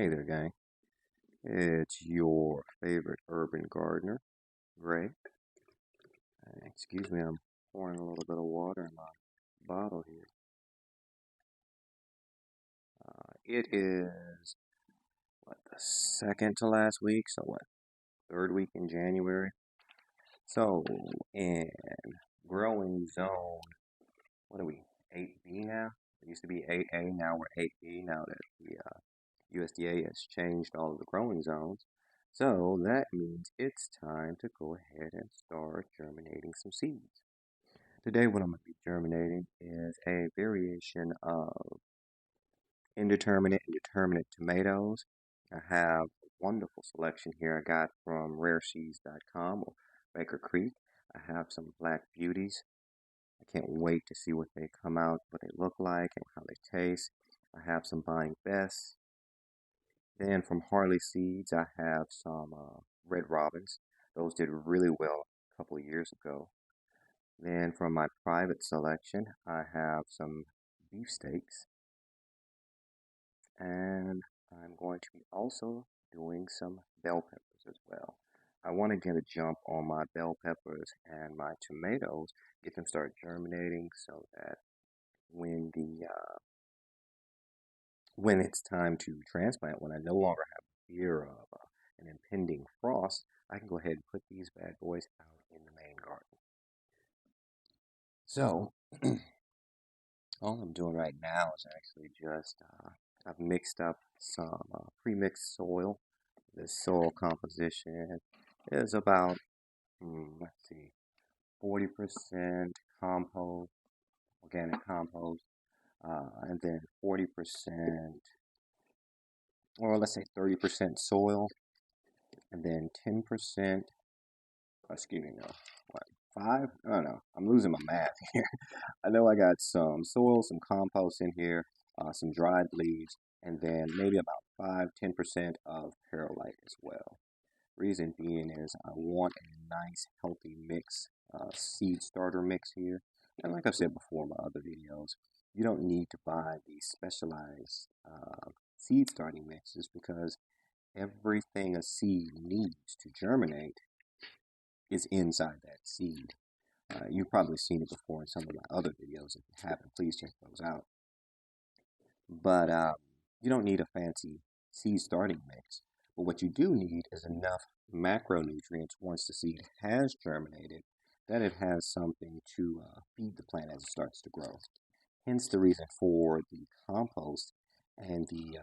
Hey there, gang. It's your favorite urban gardener, Greg. Excuse me, I'm pouring a little bit of water in my bottle here. It is, the second to last week? So, third week in January? So, in growing zone, what are we, 8B now? It used to be 8A, now we're 8B, now that the USDA has changed all of the growing zones. So that means it's time to go ahead and start germinating some seeds. Today, what I'm going to be germinating is a variation of indeterminate and determinate tomatoes. I have a wonderful selection here I got from rareseeds.com or Baker Creek. I have some black beauties. I can't wait to see what they come out, what they look like, and how they taste. I have some buying best. Then from Harley Seeds, I have some Red Robins. Those did really well a couple of years ago. Then from my private selection, I have some beefsteaks. And I'm going to be also doing some bell peppers as well. I want to get a jump on my bell peppers and my tomatoes, get them start germinating so that when when it's time to transplant, when I no longer have fear of an impending frost, I can go ahead and put these bad boys out in the main garden. So, all I'm doing right now is actually just, I've mixed up some pre-mixed soil. The soil composition is about, let's see, 40% compost, organic compost, and then 40%, or let's say 30% soil, and then 10%, excuse me, no, what, 5? I don't know. I'm losing my math here. I know I got some soil, some compost in here, some dried leaves, and then maybe about 5–10% of perlite as well. Reason being is I want a nice healthy mix, seed starter mix here. And like I've said before in my other videos, you don't need to buy these specialized seed starting mixes because everything a seed needs to germinate is inside that seed. You've probably seen it before in some of my other videos. If you haven't, please check those out. But you don't need a fancy seed starting mix. But what you do need is enough macronutrients once the seed has germinated that it has something to feed the plant as it starts to grow. Hence the reason for the compost and the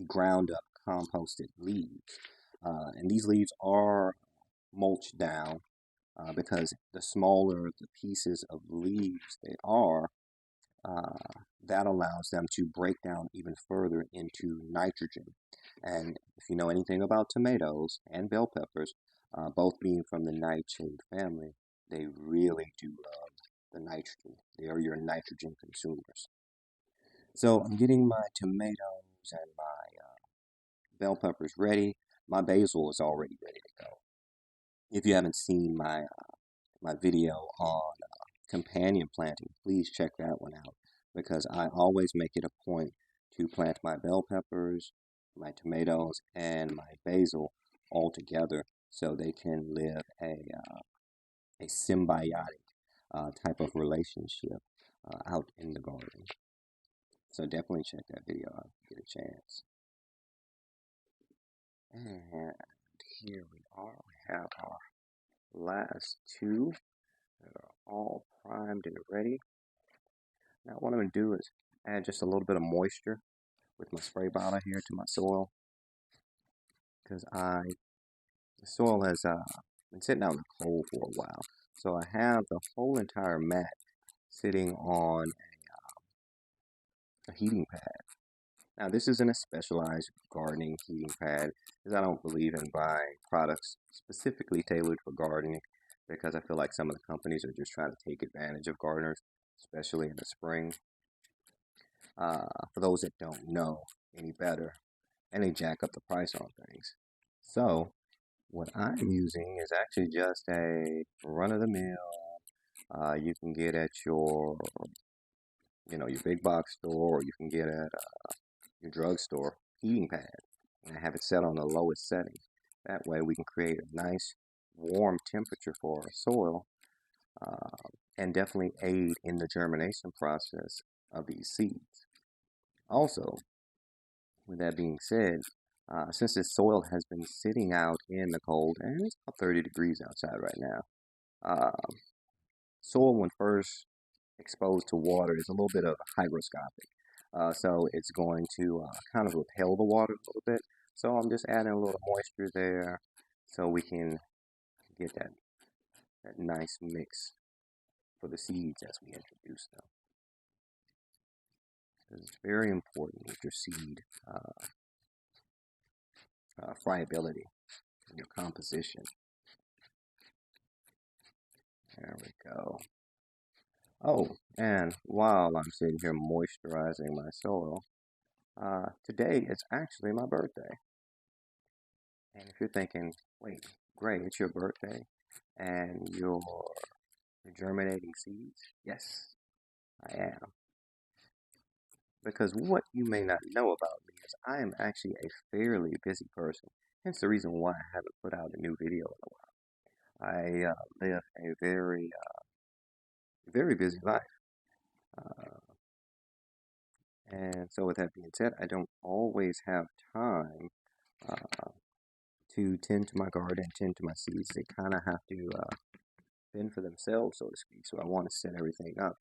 ground up composted leaves. And these leaves are mulched down because the smaller the pieces of leaves they are, that allows them to break down even further into nitrogen. And if you know anything about tomatoes and bell peppers, both being from the nightshade family, they really do love the nitrogen. They are your nitrogen consumers. So I'm getting my tomatoes and my bell peppers ready. My basil is already ready to go. If you haven't seen my video on companion planting, please check that one out because I always make it a point to plant my bell peppers, my tomatoes, and my basil all together so they can live a symbiotic type of relationship out in the garden. So definitely check that video out if you get a chance. And here we are. We have our last two that are all primed and ready. Now what I'm going to do is add just a little bit of moisture with my spray bottle here to my soil because the soil has been sitting out in the cold for a while. So I have the whole entire mat sitting on a heating pad. Now this isn't a specialized gardening heating pad because I don't believe in buying products specifically tailored for gardening because I feel like some of the companies are just trying to take advantage of gardeners, especially in the spring. For those that don't know any better, and they jack up the price on things. So what I'm using is actually just a run-of-the-mill. You can get at your big box store, or you can get at your drugstore. heating pad and have it set on the lowest setting. That way we can create a nice warm temperature for our soil and definitely aid in the germination process of these seeds. Also, with that being said, since this soil has been sitting out in the cold, and it's about 30 degrees outside right now, uh, soil when first exposed to water is a little bit of hygroscopic. So it's going to kind of repel the water a little bit. So I'm just adding a little moisture there so we can get that nice mix for the seeds as we introduce them. It's very important with your seed friability, your composition. There we go. Oh, and while I'm sitting here moisturizing my soil, today is actually my birthday. And if you're thinking, wait, Gray, it's your birthday and you're germinating seeds? Yes, I am. Because what you may not know about me is I am actually a fairly busy person. Hence the reason why I haven't put out a new video in a while. I live a very busy life. And so with that being said, I don't always have time to tend to my garden, tend to my seeds. They kind of have to fend for themselves, so to speak. So I want to set everything up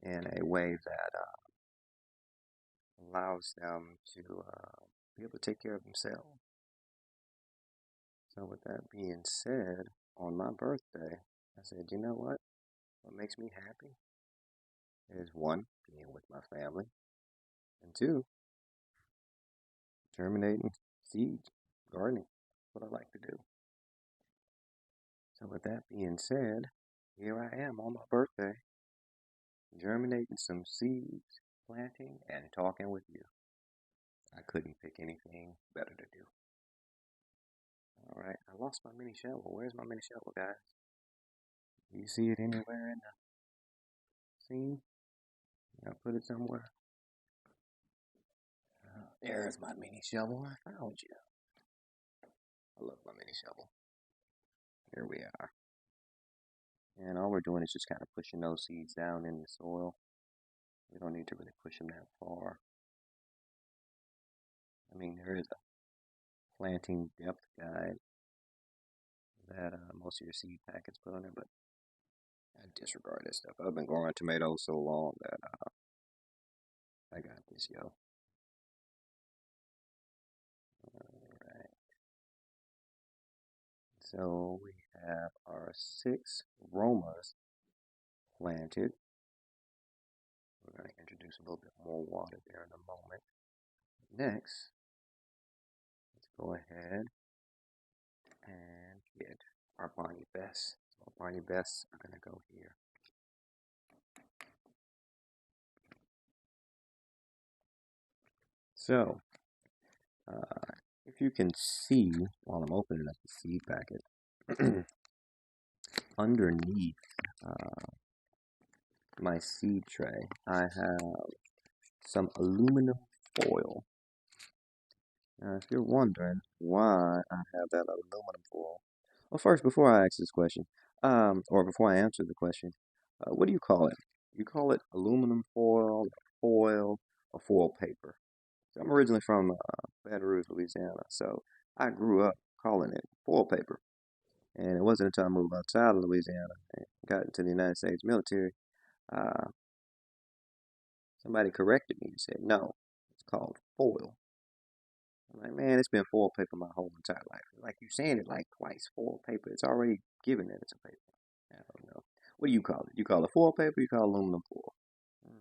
in a way that allows them to be able to take care of themselves. So with that being said, on my birthday, I said, you know what? What makes me happy is one, being with my family, and two, germinating seeds, gardening. That's what I like to do. So with that being said, here I am on my birthday, germinating some seeds, planting, and talking with you. I couldn't pick anything better to do. All right, I lost my mini shovel. Where's my mini shovel, guys? Do you see it anywhere in the scene? I put it somewhere. There's my mini shovel. I found you. I love my mini shovel. Here we are. And all we're doing is just kind of pushing those seeds down in the soil. We don't need to really push them that far. I mean, there is a planting depth guide that most of your seed packets put on there, but I disregard this stuff. I've been growing tomatoes so long that I got this, yo. Alright. So we have our 6 Romas planted. We're going to introduce a little bit more water there in a moment. Next, let's go ahead and get our Barney Bests. So our Barney Bests are going to go here. So, if you can see while I'm opening up the seed packet, underneath my seed tray, I have some aluminum foil. Now, if you're wondering why I have that aluminum foil, well, first, before I ask this question, or before I answer the question, what do you call it? You call it aluminum foil, or foil paper? So I'm originally from Baton Rouge, Louisiana, so I grew up calling it foil paper. And it wasn't until I moved outside of Louisiana and got into the United States military, uh, somebody corrected me and said, no, it's called foil. I'm like, man, it's been foil paper my whole entire life. Like you saying it like twice, foil paper. It's already given that it's a paper. I don't know. What do you call it? You call it foil paper? You call it aluminum foil?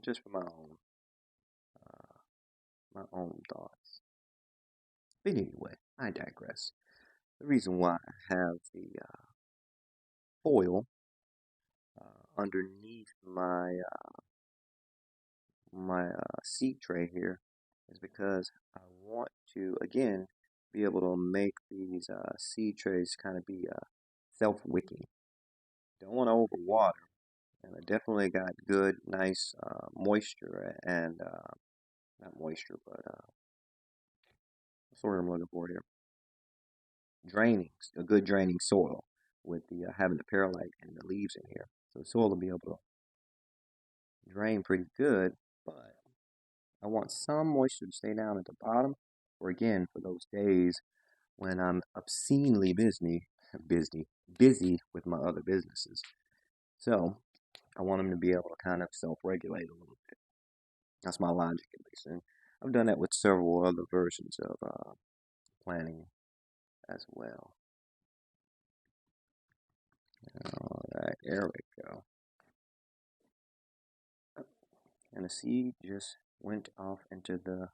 Just for my own thoughts. But anyway, I digress. The reason why I have the foil underneath my seed tray here is because I want to again be able to make these seed trays kind of be self-wicking. Don't want to overwater, and I definitely got good, nice moisture and not moisture, but the word I'm looking for here. Draining, a good draining soil with the having the perlite and the leaves in here. So the soil will be able to drain pretty good, but I want some moisture to stay down at the bottom for again for those days when I'm obscenely busy with my other businesses. So I want them to be able to kind of self-regulate a little bit. That's my logic at least, and I've done that with several other versions of planning as well. All right, there we go. And the seed just went off into the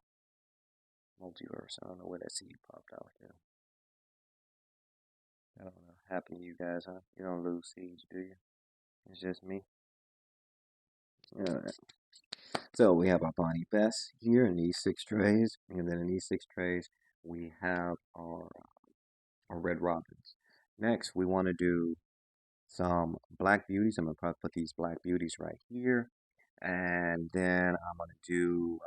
multiverse. I don't know where that seed popped out there. I don't know. Happened to you guys, huh? You don't lose seeds, do you? It's just me. All right. So we have our Bonnie Bess here in these 6 trays, and then in these 6 trays we have our red robins. Next, we want to do some black beauties. I'm gonna put these black beauties right here, and then I'm gonna do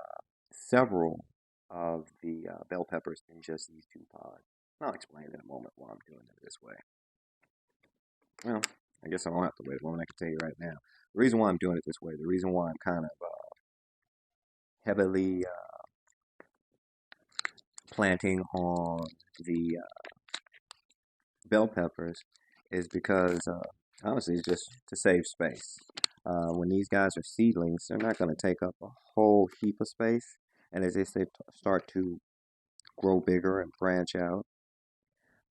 several of the bell peppers in just these 2 pods. I'll explain in a moment why I'm doing it this way. Well, I guess I don't have to wait long. I can tell you right now. The reason why I'm doing it this way, the reason why I'm kind of heavily planting on the bell peppers is because honestly, it's just to save space. When these guys are seedlings, they're not going to take up a whole heap of space. And as they start to grow bigger and branch out,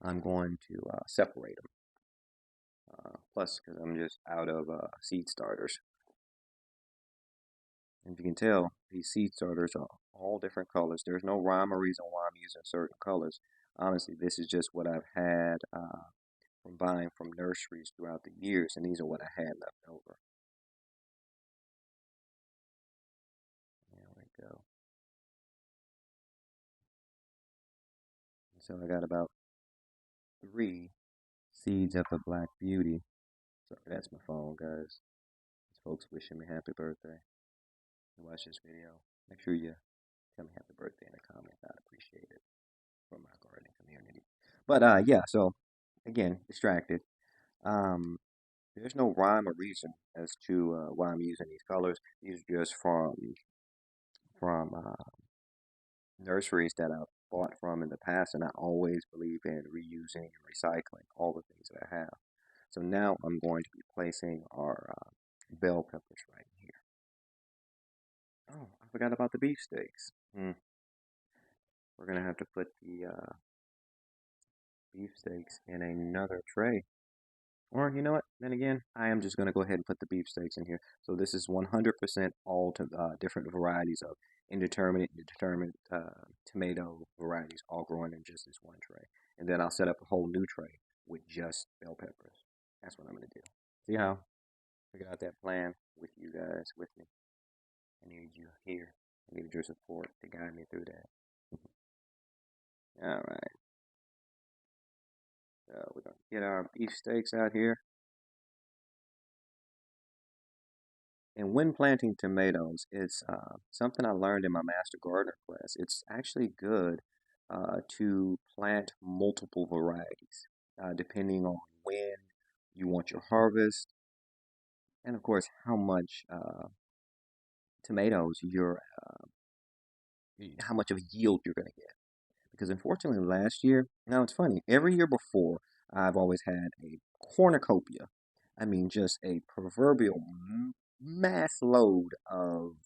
I'm going to separate them. Plus, because I'm just out of seed starters. And you can tell, these seed starters are all different colors. There's no rhyme or reason why I'm using certain colors. Honestly, this is just what I've had from buying from nurseries throughout the years, and these are what I had left over. There we go. So I got about 3 seeds of the Black Beauty. Sorry, that's my phone, guys. These folks wishing me happy birthday. You watch this video, make sure you tell me happy birthday in the comments. I'd appreciate it from my gardening community. But yeah, so again, distracted. Um, there's no rhyme or reason as to why I'm using these colors. These are just from nurseries that I've bought from in the past, and I always believe in reusing and recycling all the things that I have. So now I'm going to be placing our bell peppers right here. Oh, I forgot about the beefsteaks. We're gonna have to put the beefsteaks in another tray. Or you know what? Then again, I am just gonna go ahead and put the beefsteaks in here. So this is 100% all to different varieties of indeterminate, determinate tomato varieties, all growing in just this one tray. And then I'll set up a whole new tray with just bell peppers. That's what I'm gonna do. See how I got that plan with you guys with me? I need you here. I need your support to guide me through that. All right. So we're gonna get our beefsteaks out here. And when planting tomatoes, it's something I learned in my Master Gardener class. It's actually good to plant multiple varieties, depending on when you want your harvest, and of course how much tomatoes how much of a yield you're going to get. Because unfortunately, last year, now it's funny, every year before, I've always had a cornucopia. I mean, just a proverbial mass load of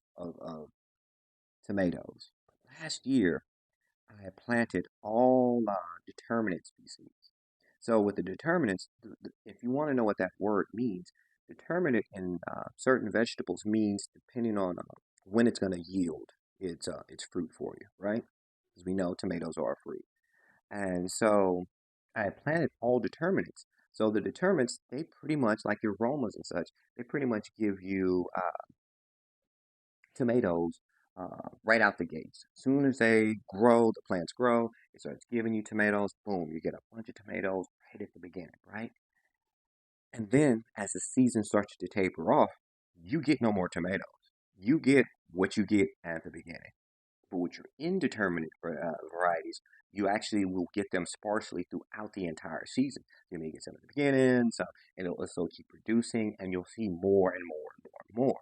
tomatoes. Last year, I planted all determinate species. So with the determinants, if you want to know what that word means, determinate in certain vegetables means depending on when it's going to yield its fruit for you, right? Because we know tomatoes are fruit. And so I planted all determinants. So the determinants, they pretty much, like your aromas and such, they pretty much give you tomatoes right out the gates. As soon as they grow, the plants grow, it starts giving you tomatoes. Boom, you get a bunch of tomatoes right at the beginning, right? And then as the season starts to taper off, you get no more tomatoes. You get what you get at the beginning. But with your indeterminate varieties, you actually will get them sparsely throughout the entire season. You may get some at the beginning, so and it'll also keep producing, and you'll see more and more and more and more.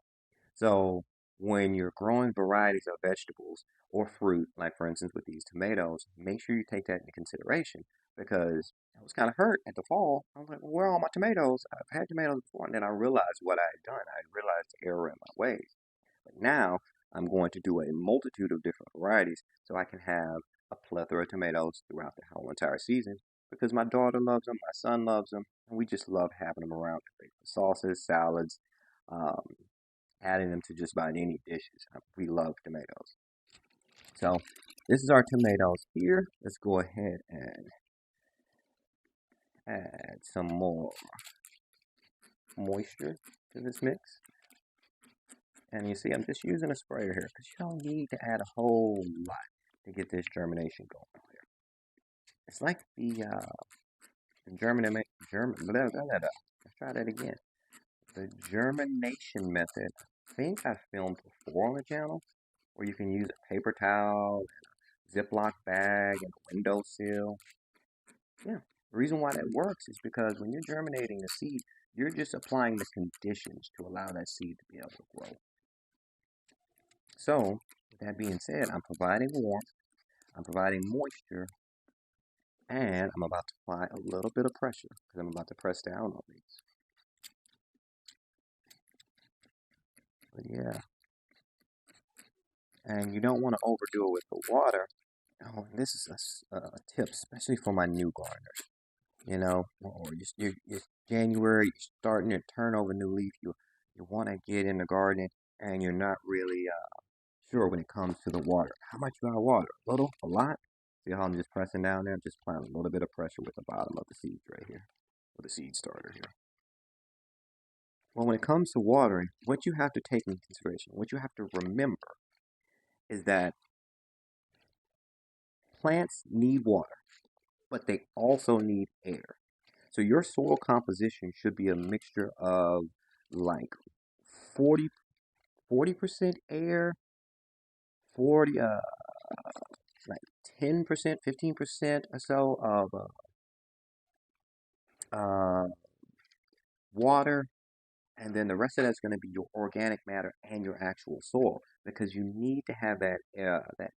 So when you're growing varieties of vegetables or fruit, like for instance with these tomatoes, make sure you take that into consideration because I was kind of hurt at the fall. I was like, well, where are all my tomatoes? I've had tomatoes before, and then I realized what I had done. I realized the error in my ways. But now I'm going to do a multitude of different varieties so I can have a plethora of tomatoes throughout the whole entire season because my daughter loves them, my son loves them, and we just love having them around to make the sauces, salads, um, adding them to just about any dishes. We love tomatoes. So this is our tomatoes here. Let's go ahead and add some more moisture to this mix. And you see, I'm just using a sprayer here because you don't need to add a whole lot to get this germination going here. It's like the Let's try that again. The germination method, I think I filmed before on the channel, where you can use a paper towel, a Ziploc bag, and a windowsill. Yeah, the reason why that works is because when you're germinating the seed, you're just applying the conditions to allow that seed to be able to grow. So, with that being said, I'm providing warmth, I'm providing moisture, and I'm about to apply a little bit of pressure because I'm about to press down on these. But yeah, and you don't want to overdo it with the water. Oh, and this is a tip, especially for my new gardeners. You know, or you're January, you're starting to turn over new leaf. You want to get in the garden, and you're not really sure when it comes to the water. How much you gotta water? A little, a lot. See how I'm just pressing down there? I'm just applying a little bit of pressure with the bottom of the seeds right here, with the seed starter here. Well, when it comes to watering, what you have to take into consideration, what you have to remember, is that plants need water, but they also need air. So your soil composition should be a mixture of like 40, 40% air, 40, like 10%, 15% or so of water, and then the rest of that's going to be your organic matter and your actual soil because you need to have that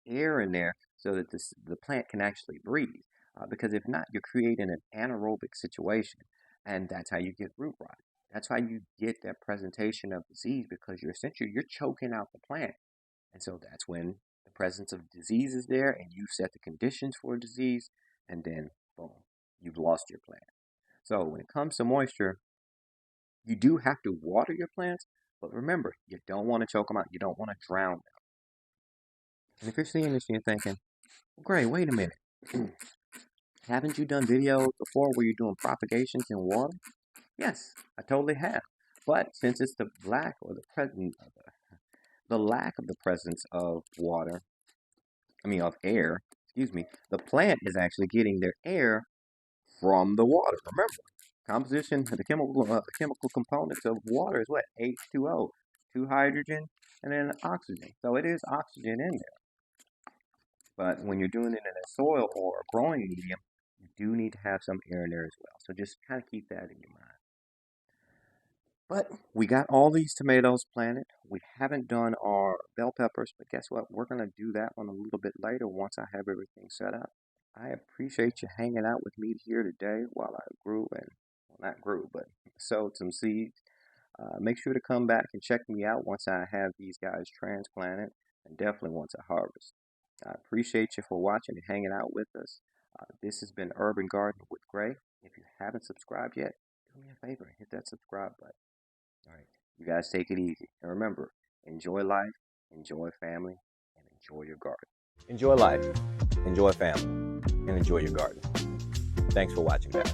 air in there so that the plant can actually breathe. Because if not, you're creating an anaerobic situation, and that's how you get root rot. That's how you get that presentation of disease because you're choking out the plant, and so that's when the presence of disease is there, and you've set the conditions for disease, and then boom, you've lost your plant. So when it comes to moisture, you do have to water your plants, but remember, you don't want to choke them out. You don't want to drown them. And if you're seeing this and you're thinking, well, great, wait a minute. Haven't you done videos before where you're doing propagations in water? Yes, I totally have. But since it's the lack or the lack of the presence of of air, excuse me, the plant is actually getting their air from the water. Remember, composition, the chemical components of water is what? H2O, two hydrogen, and then oxygen. So it is oxygen in there. But when you're doing it in a soil or a growing medium, you do need to have some air in there as well. So just kind of keep that in your mind. But we got all these tomatoes planted. We haven't done our bell peppers, but guess what? We're going to do that one a little bit later once I have everything set up. I appreciate you hanging out with me here today while I grew not grew, but sowed some seeds. Make sure to come back and check me out once I have these guys transplanted, and definitely once I harvest. I appreciate you for watching and hanging out with us. This has been Urban Garden with Gray. If you haven't subscribed yet, do me a favor and hit that subscribe button. All right, you guys take it easy. And remember, enjoy life, enjoy family, and enjoy your garden. Enjoy life, enjoy family, and enjoy your garden. Thanks for watching, guys.